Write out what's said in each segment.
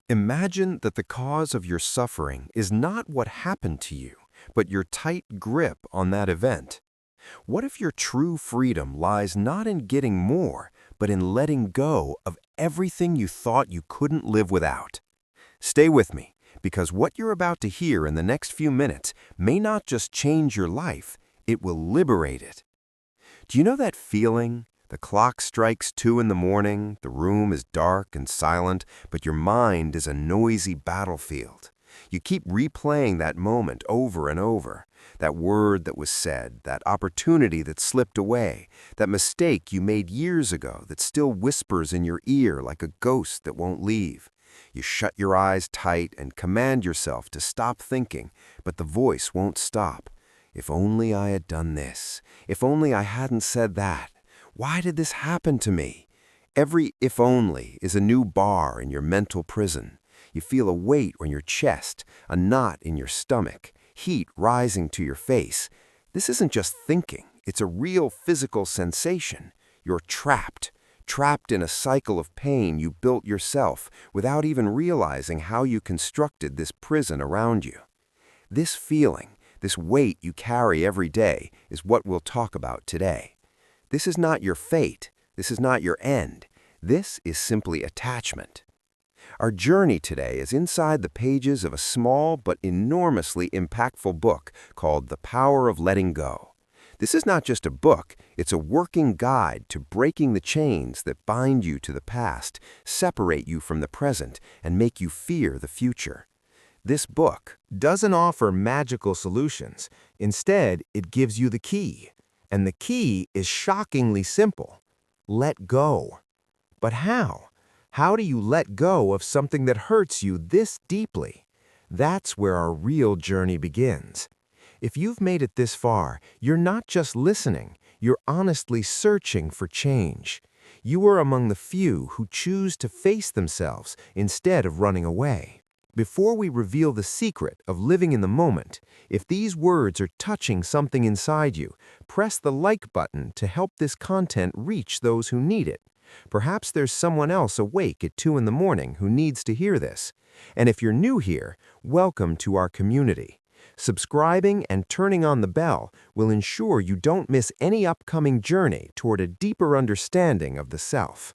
Imagine that the cause of your suffering is not what happened to you, but your tight grip on that event. What if your true freedom lies not in getting more, but in letting go of everything you thought you couldn't live without? Stay with me, because what you're about to hear in the next few minutes may not just change your life, it will liberate it. Do you know that feeling? The clock strikes 2 in the morning, the room is dark and silent, but your mind is a noisy battlefield. You keep replaying that moment over and over. That word that was said, that opportunity that slipped away, that mistake you made years ago that still whispers in your ear like a ghost that won't leave. You shut your eyes tight and command yourself to stop thinking, but the voice won't stop. If only I had done this. If only I hadn't said that. Why did this happen to me? Every if only is a new bar in your mental prison. You feel a weight on your chest, a knot in your stomach, heat rising to your face. This isn't just thinking, it's a real physical sensation. You're trapped in a cycle of pain you built yourself without even realizing how you constructed this prison around you. This feeling, this weight you carry every day, is what we'll talk about today. This is not your fate. This is not your end. This is simply attachment. Our journey today is inside the pages of a small but enormously impactful book called The Power of Letting Go. This is not just a book, it's a working guide to breaking the chains that bind you to the past, separate you from the present, and make you fear the future. This book doesn't offer magical solutions. Instead, it gives you the key. And the key is shockingly simple. Let go. But how? How do you let go of something that hurts you this deeply? That's where our real journey begins. If you've made it this far, you're not just listening, you're honestly searching for change. You are among the few who choose to face themselves instead of running away. Before we reveal the secret of living in the moment, if these words are touching something inside you, press the like button to help this content reach those who need it. Perhaps there's someone else awake at 2 in the morning who needs to hear this. And if you're new here, welcome to our community. Subscribing and turning on the bell will ensure you don't miss any upcoming journey toward a deeper understanding of the self.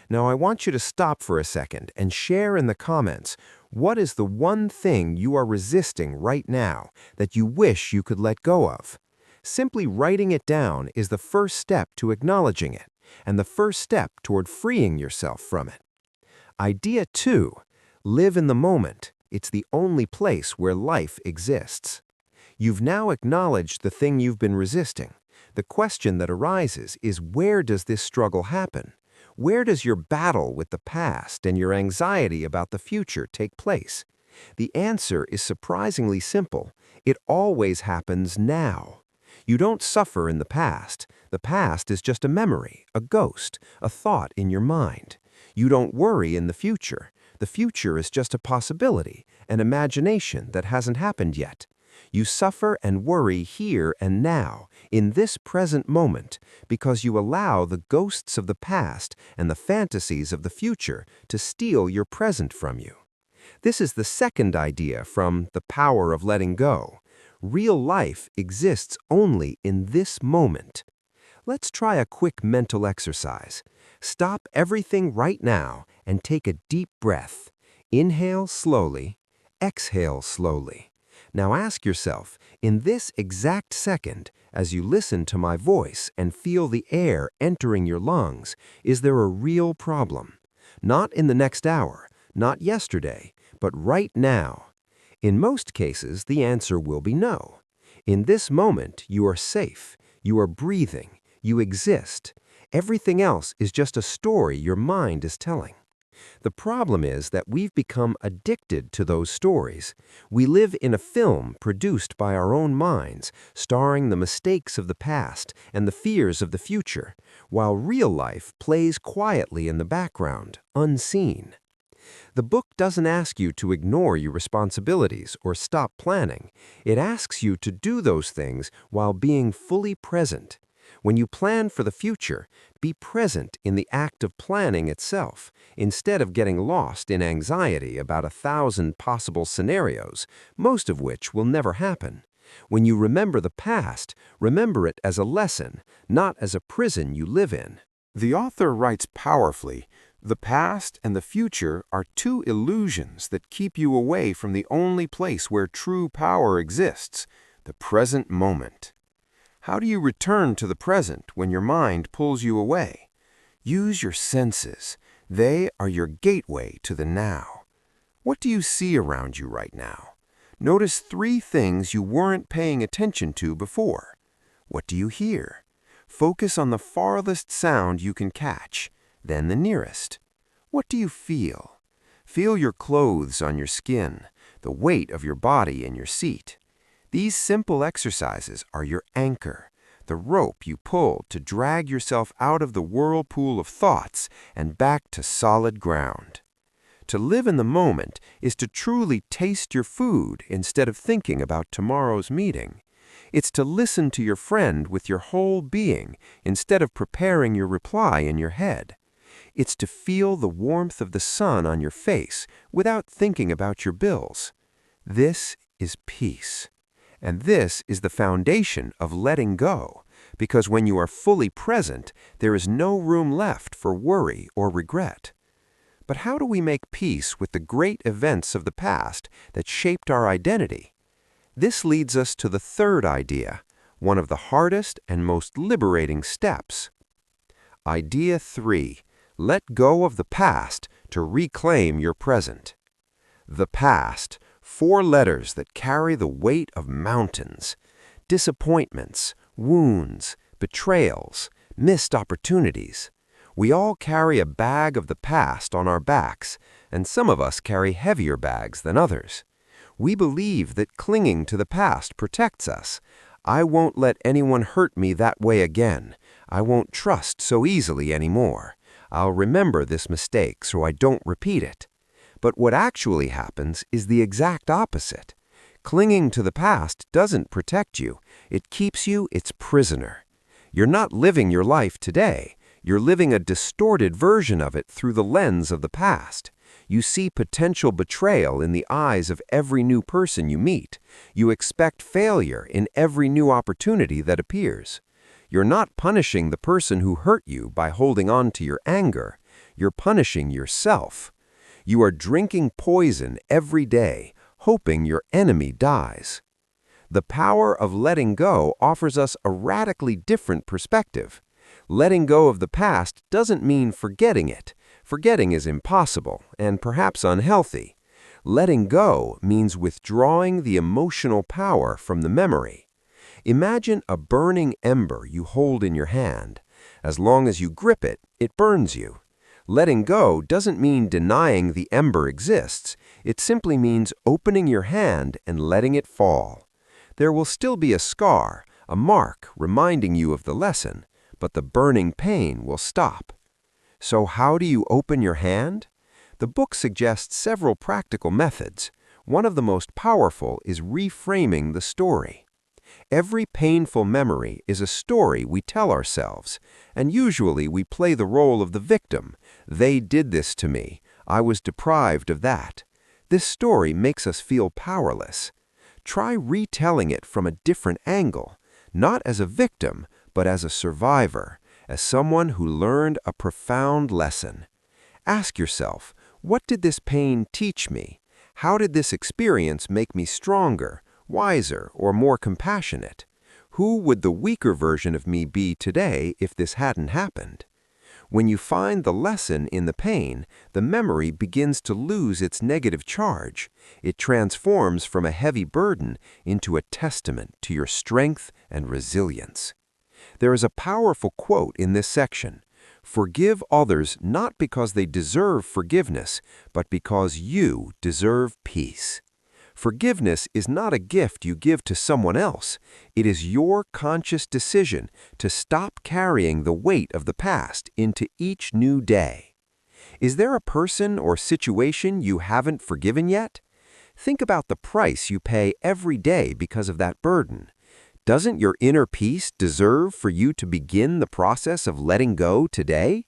Now, I want you to stop for a second and share in the comments, what is the one thing you are resisting right now that you wish you could let go of? Simply writing it down is the first step to acknowledging it, and the first step toward freeing yourself from it. Idea 2, live in the moment. It's the only place where life exists. You've now acknowledged the thing you've been resisting. The question that arises is, where does this struggle happen? Where does your battle with the past and your anxiety about the future take place? The answer is surprisingly simple. It always happens now. You don't suffer in the past. The past is just a memory, a ghost, a thought in your mind. You don't worry in the future. The future is just a possibility, an imagination that hasn't happened yet. You suffer and worry here and now, in this present moment, because you allow the ghosts of the past and the fantasies of the future to steal your present from you. This is the second idea from The Power of Letting Go. Real life exists only in this moment. Let's try a quick mental exercise. Stop everything right now and take a deep breath. Inhale slowly, exhale slowly. Now ask yourself, in this exact second, as you listen to my voice and feel the air entering your lungs, is there a real problem? Not in the next hour, not yesterday, but right now. In most cases, the answer will be no. In this moment, you are safe, you are breathing, you exist. Everything else is just a story your mind is telling. The problem is that we've become addicted to those stories. We live in a film produced by our own minds, starring the mistakes of the past and the fears of the future, while real life plays quietly in the background, unseen. The book doesn't ask you to ignore your responsibilities or stop planning. It asks you to do those things while being fully present. When you plan for the future, be present in the act of planning itself, instead of getting lost in anxiety about 1,000 possible scenarios, most of which will never happen. When you remember the past, remember it as a lesson, not as a prison you live in. The author writes powerfully, "The past and the future are two illusions that keep you away from the only place where true power exists, the present moment." How do you return to the present when your mind pulls you away? Use your senses. They are your gateway to the now. What do you see around you right now? Notice 3 things you weren't paying attention to before. What do you hear? Focus on the farthest sound you can catch, then the nearest. What do you feel? Feel your clothes on your skin, the weight of your body in your seat. These simple exercises are your anchor, the rope you pull to drag yourself out of the whirlpool of thoughts and back to solid ground. To live in the moment is to truly taste your food instead of thinking about tomorrow's meeting. It's to listen to your friend with your whole being instead of preparing your reply in your head. It's to feel the warmth of the sun on your face without thinking about your bills. This is peace. And this is the foundation of letting go, because when you are fully present, there is no room left for worry or regret. But how do we make peace with the great events of the past that shaped our identity? This leads us to the third idea, one of the hardest and most liberating steps. Idea 3. Let go of the past to reclaim your present. The past, 4 letters that carry the weight of mountains. Disappointments, wounds, betrayals, missed opportunities. We all carry a bag of the past on our backs, and some of us carry heavier bags than others. We believe that clinging to the past protects us. I won't let anyone hurt me that way again. I won't trust so easily anymore. I'll remember this mistake so I don't repeat it. But what actually happens is the exact opposite. Clinging to the past doesn't protect you. It keeps you its prisoner. You're not living your life today. You're living a distorted version of it through the lens of the past. You see potential betrayal in the eyes of every new person you meet. You expect failure in every new opportunity that appears. You're not punishing the person who hurt you by holding on to your anger. You're punishing yourself. You are drinking poison every day, hoping your enemy dies. The power of letting go offers us a radically different perspective. Letting go of the past doesn't mean forgetting it. Forgetting is impossible and perhaps unhealthy. Letting go means withdrawing the emotional power from the memory. Imagine a burning ember you hold in your hand. As long as you grip it, it burns you. Letting go doesn't mean denying the ember exists. It simply means opening your hand and letting it fall. There will still be a scar, a mark reminding you of the lesson, but the burning pain will stop. So how do you open your hand? The book suggests several practical methods. One of the most powerful is reframing the story. Every painful memory is a story we tell ourselves, and usually we play the role of the victim. They did this to me. I was deprived of that. This story makes us feel powerless. Try retelling it from a different angle, not as a victim, but as a survivor, as someone who learned a profound lesson. Ask yourself, what did this pain teach me? How did this experience make me stronger, wiser, or more compassionate? Who would the weaker version of me be today if this hadn't happened? When you find the lesson in the pain, the memory begins to lose its negative charge. It transforms from a heavy burden into a testament to your strength and resilience. There is a powerful quote in this section. Forgive others not because they deserve forgiveness, but because you deserve peace. Forgiveness is not a gift you give to someone else. It is your conscious decision to stop carrying the weight of the past into each new day. Is there a person or situation you haven't forgiven yet? Think about the price you pay every day because of that burden. Doesn't your inner peace deserve for you to begin the process of letting go today?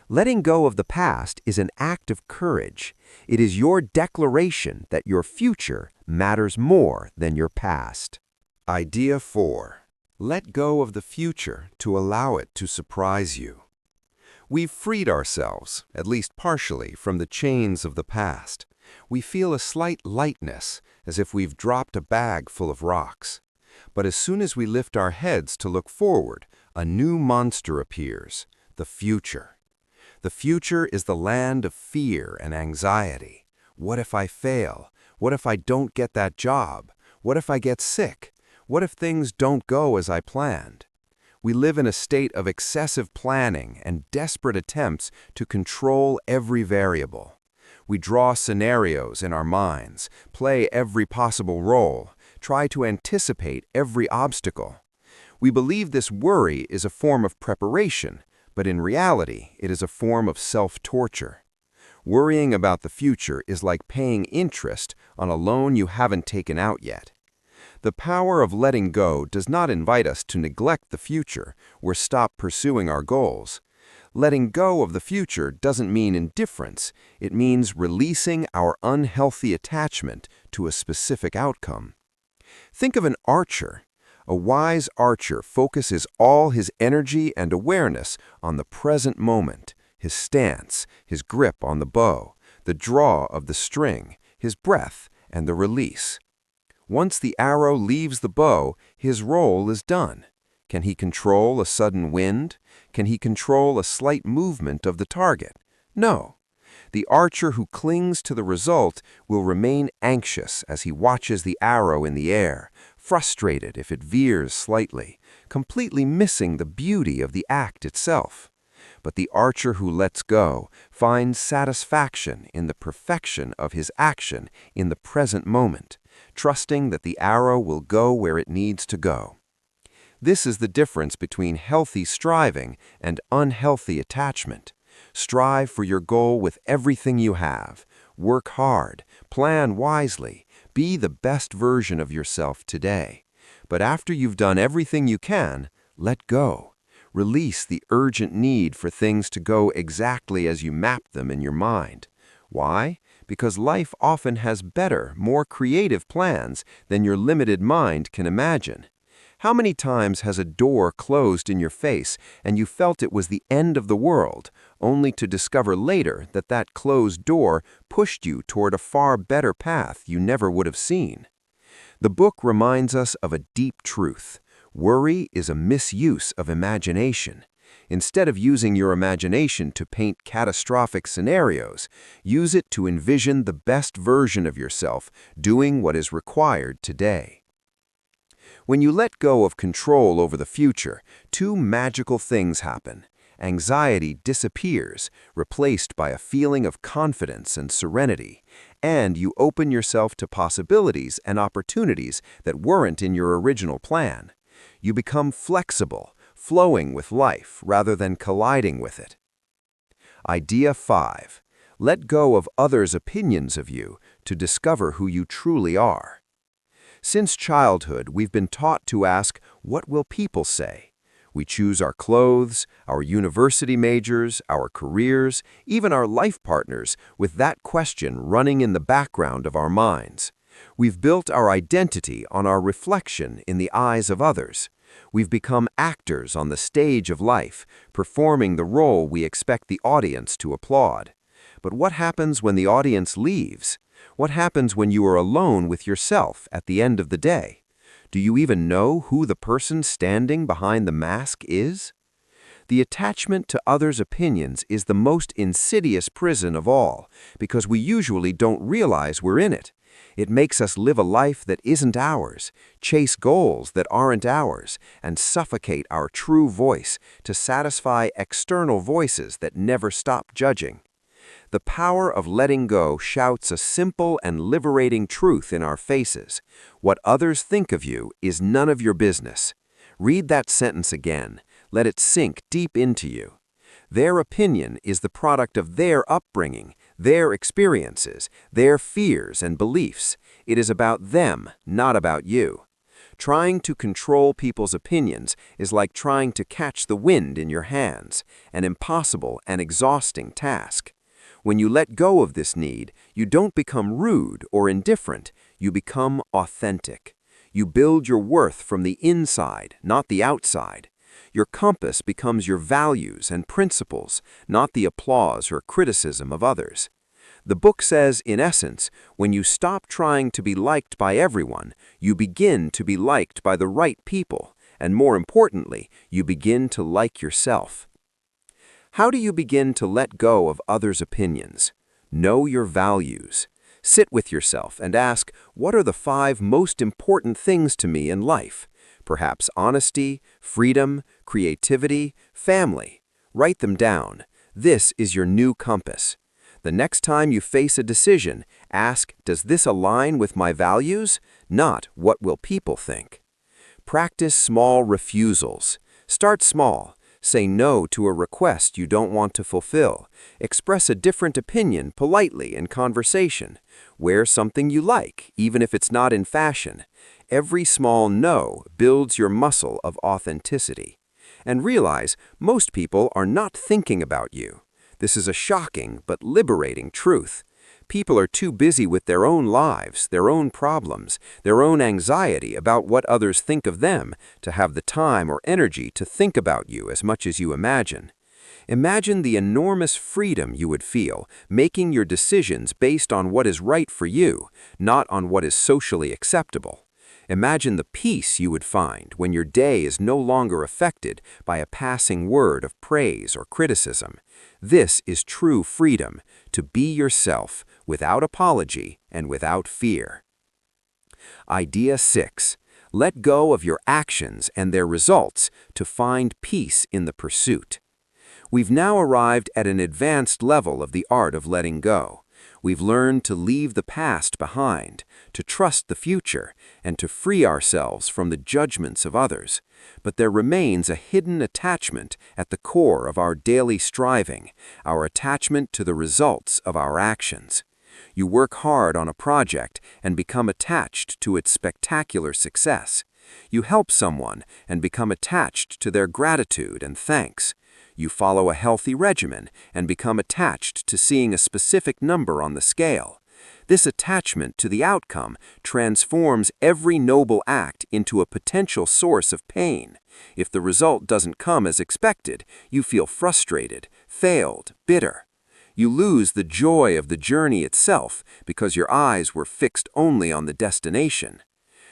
Letting go of the past is an act of courage. It is your declaration that your future matters more than your past. Idea 4. Let go of the future to allow it to surprise you. We've freed ourselves, at least partially, from the chains of the past. We feel a slight lightness, as if we've dropped a bag full of rocks. But as soon as we lift our heads to look forward, a new monster appears, the future. The future is the land of fear and anxiety. What if I fail? What if I don't get that job? What if I get sick? What if things don't go as I planned? We live in a state of excessive planning and desperate attempts to control every variable. We draw scenarios in our minds, play every possible role, try to anticipate every obstacle. We believe this worry is a form of preparation, but in reality, it is a form of self-torture. Worrying about the future is like paying interest on a loan you haven't taken out yet. The power of letting go does not invite us to neglect the future or stop pursuing our goals. Letting go of the future doesn't mean indifference. It means releasing our unhealthy attachment to a specific outcome. Think of an archer. A wise archer focuses all his energy and awareness on the present moment, his stance, his grip on the bow, the draw of the string, his breath, and the release. Once the arrow leaves the bow, his role is done. Can he control a sudden wind? Can he control a slight movement of the target? No. The archer who clings to the result will remain anxious as he watches the arrow in the air, frustrated if it veers slightly, completely missing the beauty of the act itself. But the archer who lets go finds satisfaction in the perfection of his action in the present moment, trusting that the arrow will go where it needs to go. This is the difference between healthy striving and unhealthy attachment. Strive for your goal with everything you have. Work hard, plan wisely, be the best version of yourself today. But after you've done everything you can, let go. Release the urgent need for things to go exactly as you map them in your mind. Why? Because life often has better, more creative plans than your limited mind can imagine. How many times has a door closed in your face and you felt it was the end of the world, only to discover later that that closed door pushed you toward a far better path you never would have seen? The book reminds us of a deep truth. Worry is a misuse of imagination. Instead of using your imagination to paint catastrophic scenarios, use it to envision the best version of yourself doing what is required today. When you let go of control over the future, two magical things happen. Anxiety disappears, replaced by a feeling of confidence and serenity, and you open yourself to possibilities and opportunities that weren't in your original plan. You become flexible, flowing with life rather than colliding with it. Idea 5. Let go of others' opinions of you to discover who you truly are. Since childhood, we've been taught to ask, "What will people say?" We choose our clothes, our university majors, our careers, even our life partners, with that question running in the background of our minds. We've built our identity on our reflection in the eyes of others. We've become actors on the stage of life, performing the role we expect the audience to applaud. But what happens when the audience leaves? What happens when you are alone with yourself at the end of the day? Do you even know who the person standing behind the mask is? The attachment to others' opinions is the most insidious prison of all, because we usually don't realize we're in it. It makes us live a life that isn't ours, chase goals that aren't ours, and suffocate our true voice to satisfy external voices that never stop judging. The power of letting go shouts a simple and liberating truth in our faces. What others think of you is none of your business. Read that sentence again. Let it sink deep into you. Their opinion is the product of their upbringing, their experiences, their fears and beliefs. It is about them, not about you. Trying to control people's opinions is like trying to catch the wind in your hands, an impossible and exhausting task. When you let go of this need, you don't become rude or indifferent, you become authentic. You build your worth from the inside, not the outside. Your compass becomes your values and principles, not the applause or criticism of others. The book says, in essence, when you stop trying to be liked by everyone, you begin to be liked by the right people, and more importantly, you begin to like yourself. How do you begin to let go of others' opinions? Know your values. Sit with yourself and ask, what are the 5 most important things to me in life? Perhaps honesty, freedom, creativity, family. Write them down. This is your new compass. The next time you face a decision, ask, does this align with my values? Not, what will people think? Practice small refusals. Start small. Say no to a request you don't want to fulfill. Express a different opinion politely in conversation. Wear something you like, even if it's not in fashion. Every small no builds your muscle of authenticity. And realize, most people are not thinking about you. This is a shocking but liberating truth. People are too busy with their own lives, their own problems, their own anxiety about what others think of them to have the time or energy to think about you as much as you imagine. Imagine the enormous freedom you would feel making your decisions based on what is right for you, not on what is socially acceptable. Imagine the peace you would find when your day is no longer affected by a passing word of praise or criticism. This is true freedom, to be yourself without apology and without fear. Idea 6. Let go of your actions and their results to find peace in the pursuit. We've now arrived at an advanced level of the art of letting go. We've learned to leave the past behind, to trust the future, and to free ourselves from the judgments of others. But there remains a hidden attachment at the core of our daily striving, our attachment to the results of our actions. You work hard on a project and become attached to its spectacular success. You help someone and become attached to their gratitude and thanks. You follow a healthy regimen and become attached to seeing a specific number on the scale. This attachment to the outcome transforms every noble act into a potential source of pain. If the result doesn't come as expected, you feel frustrated, failed, bitter. You lose the joy of the journey itself because your eyes were fixed only on the destination.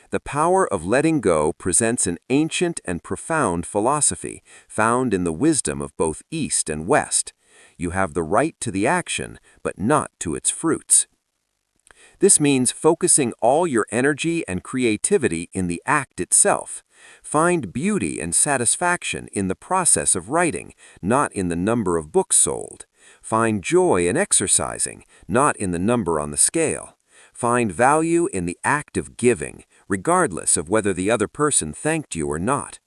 The power of letting go presents an ancient and profound philosophy found in the wisdom of both East and West. You have the right to the action, but not to its fruits. This means focusing all your energy and creativity in the act itself. Find beauty and satisfaction in the process of writing, not in the number of books sold. Find joy in exercising, not in the number on the scale. Find value in the act of giving, regardless of whether the other person thanked you or not.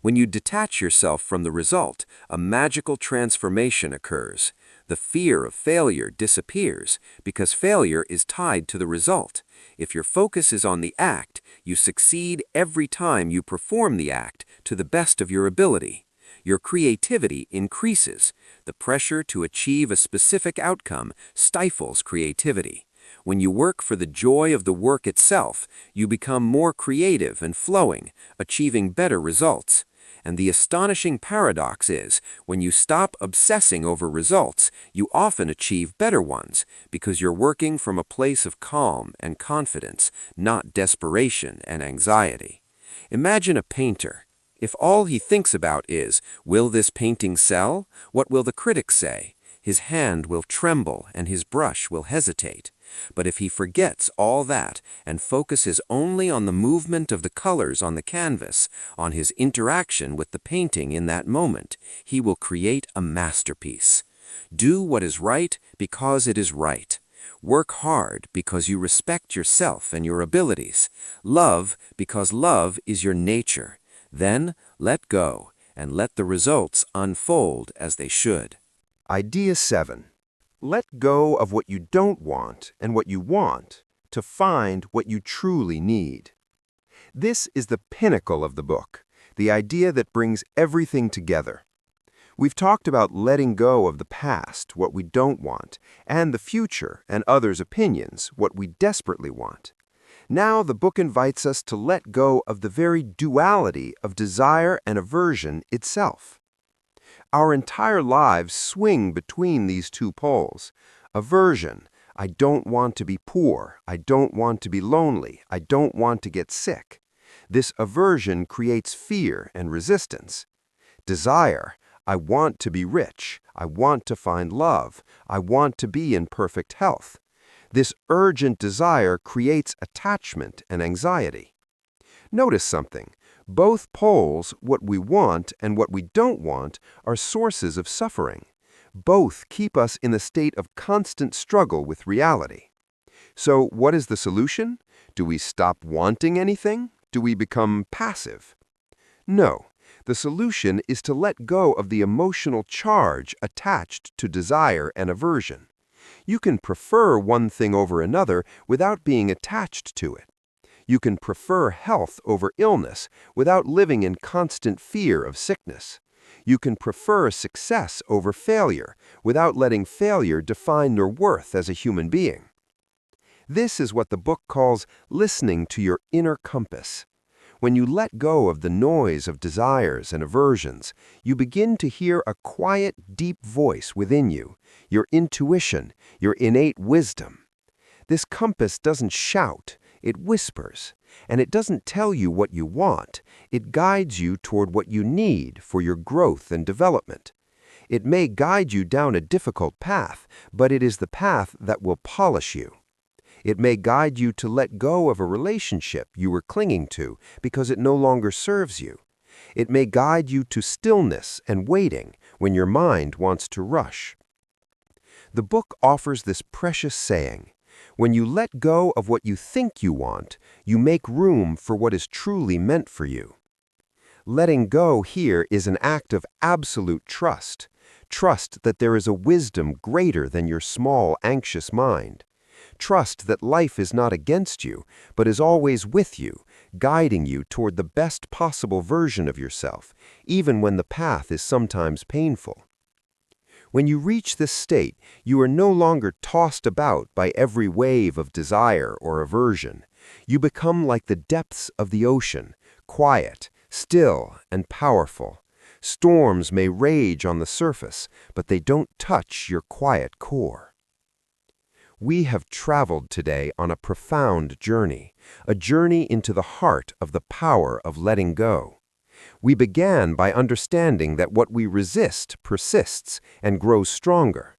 When you detach yourself from the result, a magical transformation occurs. The fear of failure disappears because failure is tied to the result. If your focus is on the act, you succeed every time you perform the act to the best of your ability. Your creativity increases. The pressure to achieve a specific outcome stifles creativity. When you work for the joy of the work itself, you become more creative and flowing, achieving better results. And the astonishing paradox is, when you stop obsessing over results, you often achieve better ones, because you're working from a place of calm and confidence, not desperation and anxiety. Imagine a painter. If all he thinks about is, will this painting sell? What will the critics say? His hand will tremble and his brush will hesitate. But if he forgets all that and focuses only on the movement of the colors on the canvas, on his interaction with the painting in that moment, he will create a masterpiece. Do what is right because it is right. Work hard because you respect yourself and your abilities. Love because love is your nature. Then let go and let the results unfold as they should. Idea 7. Let go of what you don't want and what you want to find what you truly need. This is the pinnacle of the book, the idea that brings everything together. We've talked about letting go of the past, what we don't want, and the future and others' opinions, what we desperately want. Now the book invites us to let go of the very duality of desire and aversion itself. Our entire lives swing between these two poles. Aversion, I don't want to be poor, I don't want to be lonely, I don't want to get sick. This aversion creates fear and resistance. Desire, I want to be rich, I want to find love, I want to be in perfect health. This urgent desire creates attachment and anxiety. Notice something. Both poles, what we want and what we don't want, are sources of suffering. Both keep us in a state of constant struggle with reality. So what is the solution? Do we stop wanting anything? Do we become passive? No. The solution is to let go of the emotional charge attached to desire and aversion. You can prefer one thing over another without being attached to it. You can prefer health over illness without living in constant fear of sickness. You can prefer success over failure without letting failure define your worth as a human being. This is what the book calls listening to your inner compass. When you let go of the noise of desires and aversions, you begin to hear a quiet, deep voice within you, your intuition, your innate wisdom. This compass doesn't shout, it whispers, and it doesn't tell you what you want, it guides you toward what you need for your growth and development. It may guide you down a difficult path, but it is the path that will polish you. It may guide you to let go of a relationship you were clinging to because it no longer serves you. It may guide you to stillness and waiting when your mind wants to rush. The book offers this precious saying, when you let go of what you think you want, you make room for what is truly meant for you. Letting go here is an act of absolute trust. Trust that there is a wisdom greater than your small, anxious mind. Trust that life is not against you, but is always with you, guiding you toward the best possible version of yourself, even when the path is sometimes painful. When you reach this state, you are no longer tossed about by every wave of desire or aversion. You become like the depths of the ocean, quiet, still, and powerful. Storms may rage on the surface, but they don't touch your quiet core. We have traveled today on a profound journey, a journey into the heart of the power of letting go. We began by understanding that what we resist persists and grows stronger.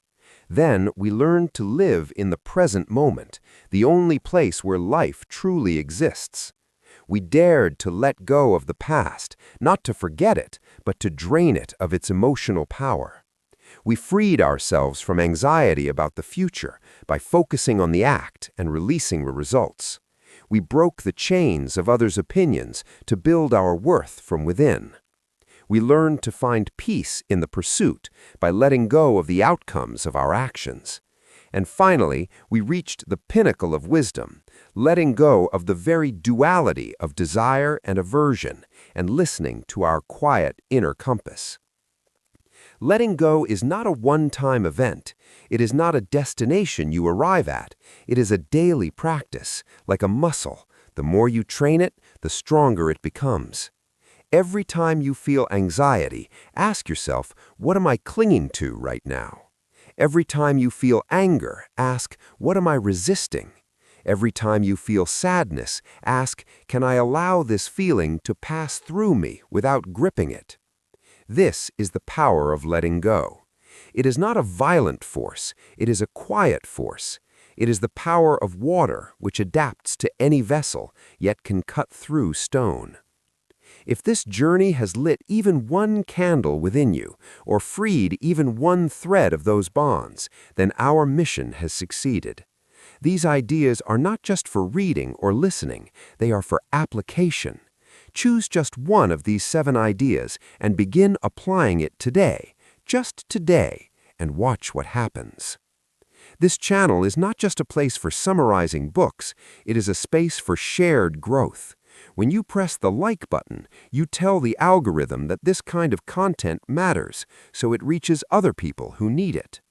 Then we learned to live in the present moment, the only place where life truly exists. We dared to let go of the past, not to forget it, but to drain it of its emotional power. We freed ourselves from anxiety about the future by focusing on the act and releasing the results. We broke the chains of others' opinions to build our worth from within. We learned to find peace in the pursuit by letting go of the outcomes of our actions. And finally, we reached the pinnacle of wisdom, letting go of the very duality of desire and aversion and listening to our quiet inner compass. Letting go is not a one-time event. It is not a destination you arrive at. It is a daily practice, like a muscle. The more you train it, the stronger it becomes. Every time you feel anxiety, ask yourself, what am I clinging to right now? Every time you feel anger, ask, what am I resisting? Every time you feel sadness, ask, can I allow this feeling to pass through me without gripping it? This is the power of letting go. It is not a violent force, it is a quiet force. It is the power of water which adapts to any vessel, yet can cut through stone. If this journey has lit even one candle within you, or freed even one thread of those bonds, then our mission has succeeded. These ideas are not just for reading or listening, they are for application. Choose just one of these 7 ideas and begin applying it today, just today, and watch what happens. This channel is not just a place for summarizing books, it is a space for shared growth. When you press the like button, you tell the algorithm that this kind of content matters, so it reaches other people who need it.